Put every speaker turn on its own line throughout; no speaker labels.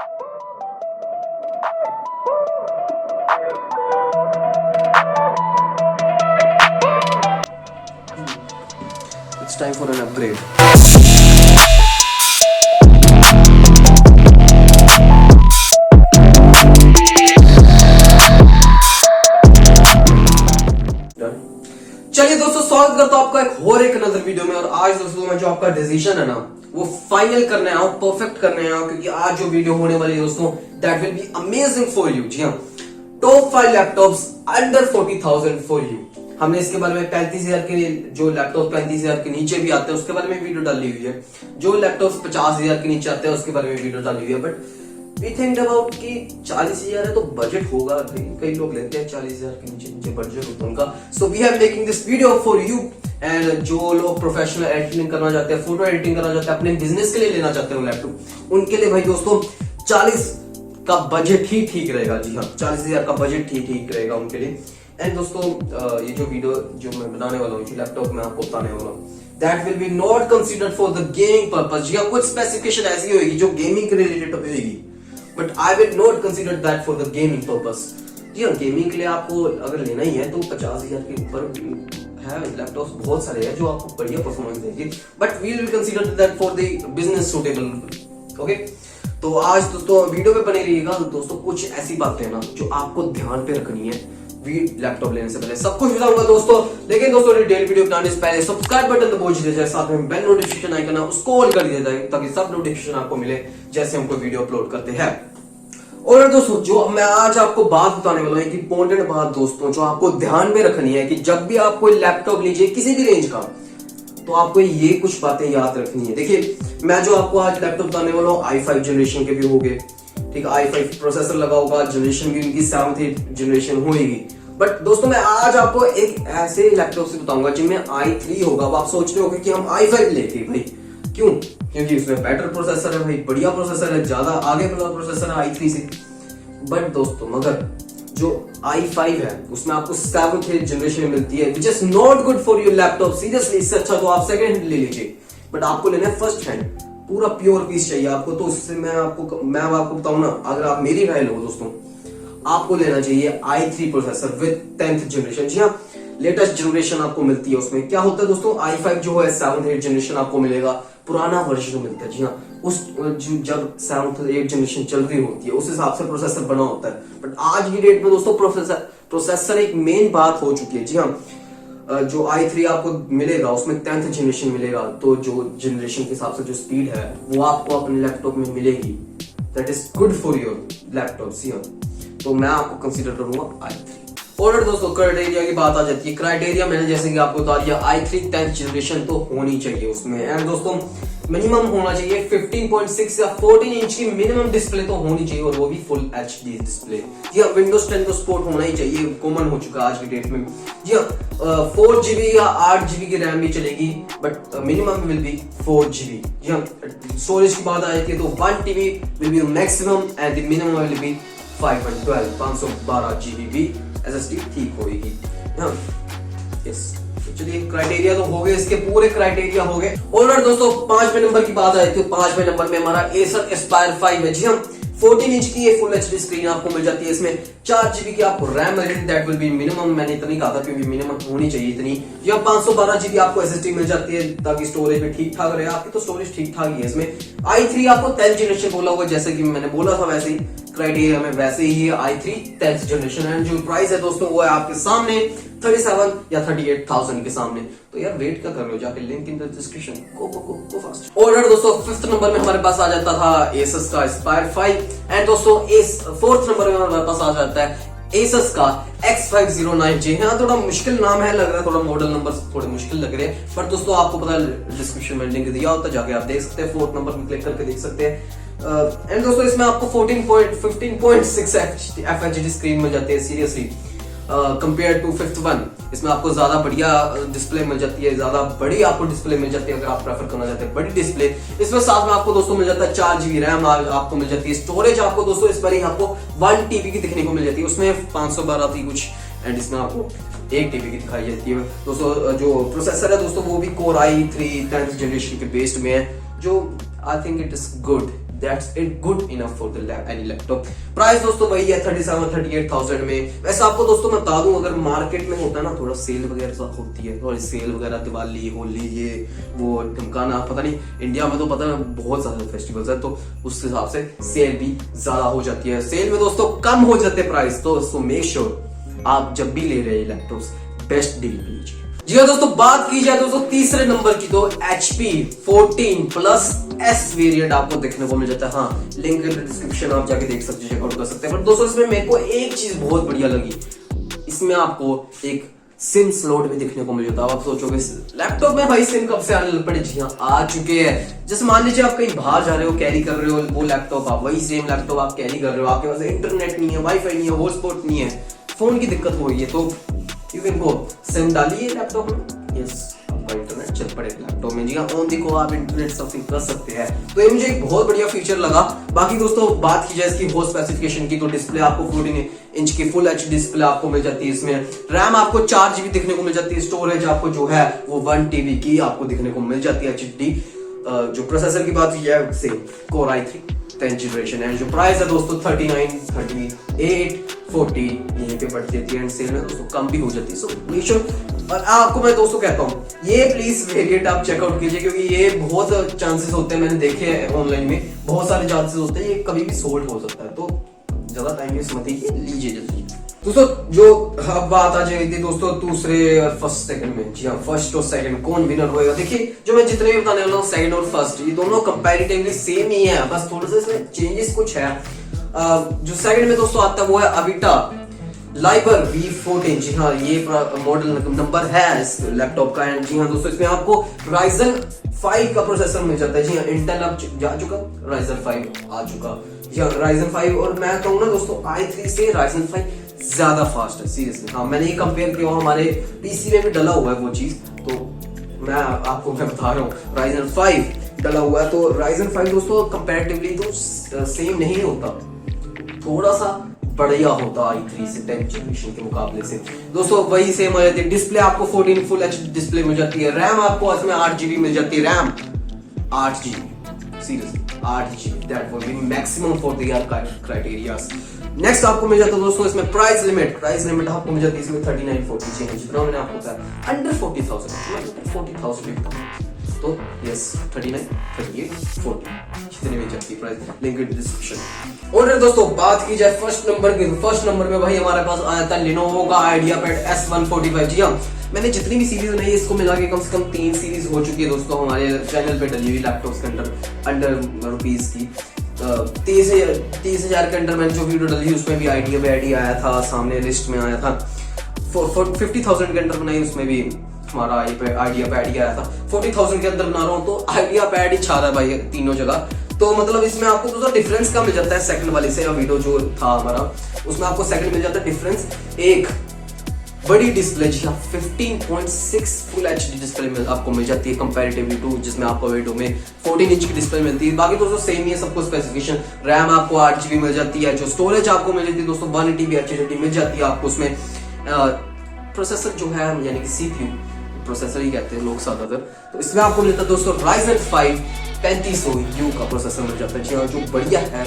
It's time for an upgrade. चलिए दोस्तों, स्वागत करता हूं आपका एक नजर वीडियो में। और आज दोस्तों मैं जो आपका डिसीजन है ना वो फाइनल करने आया हूं, परफेक्ट करने आया हूं, क्योंकि आज जो वीडियो होने वाली है दोस्तों that will be amazing for you. जी हाँ, top 5 laptops under 40,000 for you. हमने इसके बारे में 35,000 के जो लैपटॉप 35,000 के नीचे भी आते हैं उसके बारे में वीडियो डाली हुई है, जो लैपटॉप 50,000 के नीचे आते हैं उसके बारे में वीडियो डाली हुई है। बट वी थिंक अबाउट कि 40,000 है तो बजट होगा, कई लोग लेते हैं 40,000 के नीचे बजट होता है उनका। So we are making this video for you. And जो लोग प्रोफेशनल एडिटिंग करना चाहते हैं, फोटो एडिटिंग करना चाहते हैं, अपने बिजनेस के लिए लेना चाहते हैं लैपटॉप, उनके लिए भाई दोस्तों 40 का बजट ही ठीक रहेगा। जी हाँ, 40,000 का बजट ही ठीक रहेगा उनके लिए। एंड दोस्तों ये जो वीडियो जो मैं बनाने वाला हूँ, लैपटॉप में आपको बताने वाला हूँ, that will be not considered for the gaming purpose. जी हाँ, कुछ स्पेसिफिकेशन ऐसी होगी जो गेमिंग के रिलेटेड होगी, but I will not consider that for the gaming purpose. जी हाँ, गेमिंग के लिए आपको अगर लेना ही है तो 50,000 के ऊपर है लैपटॉप्स बहुत सारे हैं जो आपको बढ़िया परफॉर्मेंस देंगे, but we will consider that for the business suitable. Okay, तो आज दोस्तों वीडियो पे बने रहिएगा। दोस्तों कुछ ऐसी बातें हैं ना जो आपको ध्यान पे रखनी है लैपटॉप लेने से पहले। सब कुछ बताऊंगा दोस्तों, लेकिन दोस्तों डिटेल वीडियो बनाने से पहले सब्सक्राइब बटन दबा दीजिए जाए, साथ में बेल नोटिफिकेशन आइकन है उसको ऑल कर दिया जाए ताकि सब नोटिफिकेशन आपको मिले जैसे हम कोई वीडियो अपलोड करते हैं। और दोस्तों जो मैं आज आपको बात बताने वाला हूं, एक इंपॉर्टेंट बात दोस्तों जो आपको ध्यान में रखनी है कि जब भी आप कोई लैपटॉप लीजिए किसी भी रेंज का, तो आपको ये कुछ बातें याद रखनी है। देखिए, मैं जो आपको आज लैपटॉप बताने वाला हूँ i5 जनरेशन के भी हो गए, ठीक है, i5 प्रोसेसर लगा होगा, जनरेशन भी उनकी 7th जनरेशन होगी। बट दोस्तों मैं आज आपको एक ऐसे लैपटॉप से बताऊंगा जिनमें i3 होगा। अब आप सोच रहे होंगे कि हम i5 लेके भाई क्यों, क्योंकि उसमें बेटर प्रोसेसर है भाई, बढ़िया प्रोसेसर है, ज्यादा आगे बढ़ा प्रोसेसर है i3 से। बट दोस्तों मगर जो i5 है उसमें आपको 7th जनरेशन मिलती है, which is not good for your laptop. Seriously इससे अच्छा तो आप सेकंड हैंड ले लीजिए, बट आपको लेना है फर्स्ट हैंड, पूरा प्योर पीस चाहिए आपको। तो उससे मैं आपको बताऊं ना, अगर आप मेरी राय लो दोस्तों, आपको लेना चाहिए i3 processor with 10th generation. जी हाँ, लेटेस्ट जनरेशन आपको मिलती है। उसमें क्या होता है दोस्तों, i5 जो है 7th जनरेशन आपको मिलेगा, पुराना वर्जन मिलता है। जी हाँ, उस जब 7th जनरेशन चल रही होती है उस हिसाब से प्रोसेसर बना होता है। बट आज की डेट में दोस्तों प्रोसेसर एक मेन बात हो चुकी है। जी हाँ, जो i3 आपको मिलेगा उसमें 10th जनरेशन मिलेगा, तो जो जनरेशन के हिसाब से जो स्पीड है वो आपको अपने लैपटॉप में मिलेगी, that is good for your laptop. जी हाँ, तो मैं आपको कंसीडर करूंगा i3। और दोस्तों क्राइटेरिया की बात आ जाती है। क्राइटेरिया मैंने जैसे कि आपको बता दिया, i3 10th जनरेशन तो होनी चाहिए उसमें। एंड दोस्तों मिनिमम होना चाहिए 15.6 या 14 इंच की मिनिमम डिस्प्ले तो होनी चाहिए, और वो भी फुल HD डिस्प्ले। जी हाँ, विंडोज 10 तो सपोर्ट होना ही चाहिए, कॉमन हो चुका है आज की डेट में। जी हाँ, 4GB या 8GB की रैम भी चलेगी, but minimum will be 4GB। जी हाँ, स्टोरेज की बात आ जाती है तो 1TB will be maximum and the minimum will be 512 GB भी SSD ठीक होगी। हाँ, यस, चलिए क्राइटेरिया तो हो गए, इसके पूरे क्राइटेरिया हो गए। और दोस्तों 5वें नंबर की बात आई तो 5वें नंबर में हमारा Acer Aspire 5 है। जी हम 14 इंच की ये फुल HD स्क्रीन आपको मिल जाती है। इसमें 4GB की आपको रैम मिलेगी, दैट विल बी मिनिमम। मैंने इतनी कहा था क्योंकि मिनिमम होनी चाहिए इतनी। या 512GB आपको SSD मिल जाती है ताकि स्टोरेज भी ठीक ठाक रहे। आपकी तो स्टोरेज ठीक ठाक ही है। इसमें i3 आपको 10th जनरेशन बोला होगा, जैसे कि मैंने बोला था वैसे ही क्राइटेरिया में वैसे ही है i3 10th जनरेशन। एंड जो प्राइस है दोस्तों वो है आपके सामने 37 या 38,000 के सामने। तो यार वेट क्या कर रहे हो, जाके link in the description, go fast. और दोस्तों 5th नंबर में हमारे पास आ जाता था Asus का Aspire 5। एंड दोस्तों 4th नंबर में हमारे पास आ जाता है Asus का X509। जी हाँ, थोड़ा मुश्किल नाम है, लग रहा है थोड़ा मॉडल नंबर थोड़े मुश्किल लग रहे हैं, पर दोस्तों आपको पता है डिस्क्रिप्शन में लिंक दिया होता है, जाके आप देख सकते हैं, 4th नंबर में क्लिक करके देख सकते हैं। एंड दोस्तों इसमें आपको 15.6 FHD स्क्रीन मिल जाती है। Seriously compare to 5th one, इसमें आपको ज्यादा बढ़िया डिस्प्ले मिल जाती है, ज्यादा बड़ी आपको डिस्प्ले मिल जाती है अगर आप प्रेफर करना चाहते हैं बड़ी डिस्प्ले। इसमें साथ में आपको दोस्तों मिल जाता है 4GB रैम आपको मिल जाती है। स्टोरेज आपको दोस्तों इस बार ही आपको 1TB की दिखने को मिल जाती है, उसमें 512 थी कुछ, एंड इसमें आपको 1TB की दिखाई जाती है। दोस्तों जो प्रोसेसर है दोस्तों वो भी Core i3 10th जनरेशन के बेस्ड में है, जो I think it is good that's it good enough for the any laptop. Price दोस्तों वही है 37-38,000 में। वैसे आपको दोस्तों मैं बता दूं, अगर मार्केट में होता है ना थोड़ा सेल वगैरह होती है, थोड़ी सेल वगैरह, दिवाली होली ये वो ढमकाना, पता नहीं इंडिया में तो पता है बहुत ज्यादा फेस्टिवल्स है, तो उस हिसाब से सेल भी ज्यादा हो जाती है। सेल में दोस्तों कम हो जाते हैं प्राइस, तो मेक श्योर आप जब भी ले रहे हैं लैपटॉप्स बेस्ट डील लीजिए। जी हाँ दोस्तों, बात की जाए दोस्तों तीसरे नंबर की, तो HP 14+ S वेरिएंट आपको देखने को मिल जाता है। हाँ, लिंक इन डिस्क्रिप्शन आप जाके देख सकते हैं, चेकआउट कर सकते हैं। पर दोस्तों इसमें मेरे को एक चीज बहुत बढ़िया लगी, इसमें आपको एक सिम स्लॉट भी देखने को मिल जाता है। आप सोचोगे लैपटॉप में भाई सिम कब से आने लग पड़े? जी हाँ, आ चुके हैं। जैसे मान लीजिए आप कहीं बाहर जा रहे हो, कैरी कर रहे हो वो लैपटॉप, आप वही सेम लैपटॉप आप कैरी कर रहे हो, आपके पास इंटरनेट नहीं है, वाईफाई नहीं है, हॉटस्पॉट नहीं है, फोन की दिक्कत हो रही है, तो यू कैन गो सिम डालिए लैपटॉप में, यस आपका इंटरनेट चल पड़ेगा लैपटॉप में। जी हाँ, ऑन दी गो आप इंटरनेट सर्फिंग कर सकते हैं। तो ये मुझे एक बहुत बढ़िया फीचर लगा। बाकी दोस्तों बात की जाए इसकी हो स्पेसिफिकेशन की, तो डिस्प्ले आपको 14 इंच की फुल एच डिस्प्ले आपको मिल जाती है। इसमें रैम आपको 4 GB देखने को मिल जाती है। स्टोरेज आपको जो है वो 1 TB की आपको देखने को मिल जाती है HD। जो प्रोसेसर की बात की जाए same Core i3 10th generation है। जो प्राइस है दोस्तों 39, 38, 40 यहीं पे बढ़ जाती है, एंड सेल में दोस्तों कम भी हो जाती है। सो मेक श्योर, और आपको मैं दोस्तों कहता हूँ ये प्लीज वेरिएंट आप चेकआउट कीजिए, क्योंकि ये बहुत चांसेस होते हैं, मैंने देखे हैं ऑनलाइन में बहुत सारे चांसेस होते हैं, ये कभी भी सोल्ड हो सकता है। तो ज्यादा टाइम वेस्ट मत लीजिए जल्दी। दोस्तों जो अब बात आ जाएगी दोस्तों दूसरे और फर्स्ट सेकंड में। जी हाँ, फर्स्ट और सेकंड कौन विनर होएगा? देखिए जो मैं जितने भी बताने वाला हूँ, सेकंड और फर्स्ट ये दोनों कंपैरेटिवली सेम ही है, बस थोड़ा सा इसमें चेंजेस कुछ है। जो सेकंड में दोस्तों आता है वो है अविटा लाइबर V14। जी हाँ, ये मॉडल नंबर है इस लैपटॉप का। एंड जी हाँ दोस्तों, इसमें आपको Ryzen 5 का प्रोसेसर मिल जाता है। जी हाँ, इंटेल अब जा चुका, Ryzen 5 आ चुका। जी हाँ, Ryzen 5, और मैं कहूँ ना दोस्तों i3 से Ryzen 5 ज्यादा फास्ट है सीरियसली। हाँ, मैंने ये कंपेयर किया, हमारे पीसी में भी डला हुआ है वो चीज, तो मैं आपको मैं बता रहा हूँ Ryzen 5 डला हुआ है। तो Ryzen 5 दोस्तों कंपैरेटिवली तो सेम नहीं होता, थोड़ा सा बढ़िया होता i3 से 10th जनरेशन के मुकाबले से। दोस्तों वही सेम आ जाती है। डिस्प्ले आपको 14 फुल एच डिस्प्ले मिल जाती है। रैम आपको इसमें 8 GB मिल जाती है। RAM 8 GB, seriously 8 GB, that will B maximum for the your criterias. Next आपको मिल जाता है दोस्तों इसमें प्राइस लिमिट आपको मिल जाती है इसमें 39-40 चाहिए, जितना मैंने आपको बताया अंडर 40,000 तो यस 39, 38, 40 जितने में जाती है प्राइस, लिंक इन डिस्क्रिप्शन। और दोस्तों बात की जाए फर्स्ट नंबर की, तो फर्स्ट नंबर में भाई हमारे पास आया था Lenovo का IdeaPad S145। जी हाँ, मैंने जितनी भी सीरीज बनाई है इसको मिला के कम से कम 3 सीरीज हो चुकी है दोस्तों हमारे चैनल पे डली हुई लैपटॉप्स के अंडर रुपीज की। 30,000 के अंडर मैंने जो वीडियो डली उसमें भी IdeaPad आया था, सामने लिस्ट में आया था। 50,000 के अंदर बनाई उसमें भी हमारा IdeaPad ही आया था। 40,000 के अंदर बना रहा हूँ तो IdeaPad ही छा रहा है भाई तीनों जगह। तो मतलब इसमें आपको तो डिफरेंस का मिल जाता है सेकंड वाले से, या वीडियो जो था हमारा उसमें आपको सेकंड मिल जाता है डिफरेंस। एक बड़ी डिस्प्ले जी हाँ 15.6 फुल HD डिस्प्ले आपको मिल जाती है कंपैरेटिवली टू जिसमें आपको वीडियो में 14 इंच की डिस्प्ले मिलती है। बाकी दोस्तों सेम ही है सबको स्पेसिफिकेशन। रैम आपको 8 GB मिल जाती है। जो स्टोरेज आपको मिल जाती है दोस्तों 1 TB HDD मिल जाती है आपको उसमें। प्रोसेसर जो है यानी कि CPU प्रोसेसर ही कहते हैं लोग ज्यादातर, तो इसमें आपको मिलता है दोस्तों Ryzen 5 3500U का प्रोसेसर मिल जाता है जी हाँ, जो बढ़िया है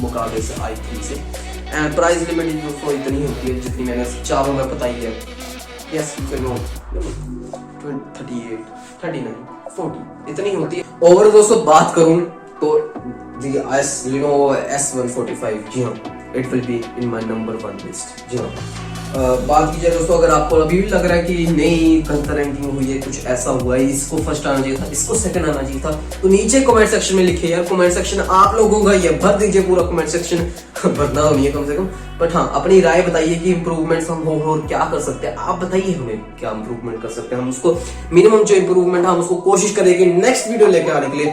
मुकाबले से i3 से। एंड प्राइस लिमिट दोस्तों इतनी होती है जितनी मैंने चारों में बताई है। यस यू कैन नो 38, 39, 40 इतनी होती है। ओवरऑल दोस्तों बात करूं तो दी Lenovo S145 जी हाँ it will be in my number 1 list. जी हाँ, बात की जाए दोस्तों अगर आपको अभी भी लग रहा है कि नहीं गलत रैंकिंग हुई है, कुछ ऐसा हुआ है, इसको फर्स्ट आना चाहिए था, इसको सेकंड आना चाहिए था, तो नीचे कमेंट सेक्शन में लिखिए यार। कमेंट सेक्शन आप लोगों का ये भर दीजिए पूरा कमेंट सेक्शन भरना नहीं है कम से कम, बट हाँ अपनी राय बताइए कि इंप्रूवमेंट्स हम और क्या कर सकते हैं। आप बताइए हमें क्या इंप्रूवमेंट कर सकते हैं, हम उसको मिनिमम जो इंप्रूवमेंट है हम उसको कोशिश करेंगे नेक्स्ट वीडियो लेके आने के लिए।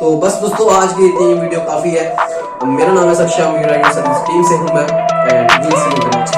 तो बस दोस्तों आज की इतनी वीडियो काफी है। मेरा नाम है सक्षम, टीम से हूँ मैं, and we'll see you next.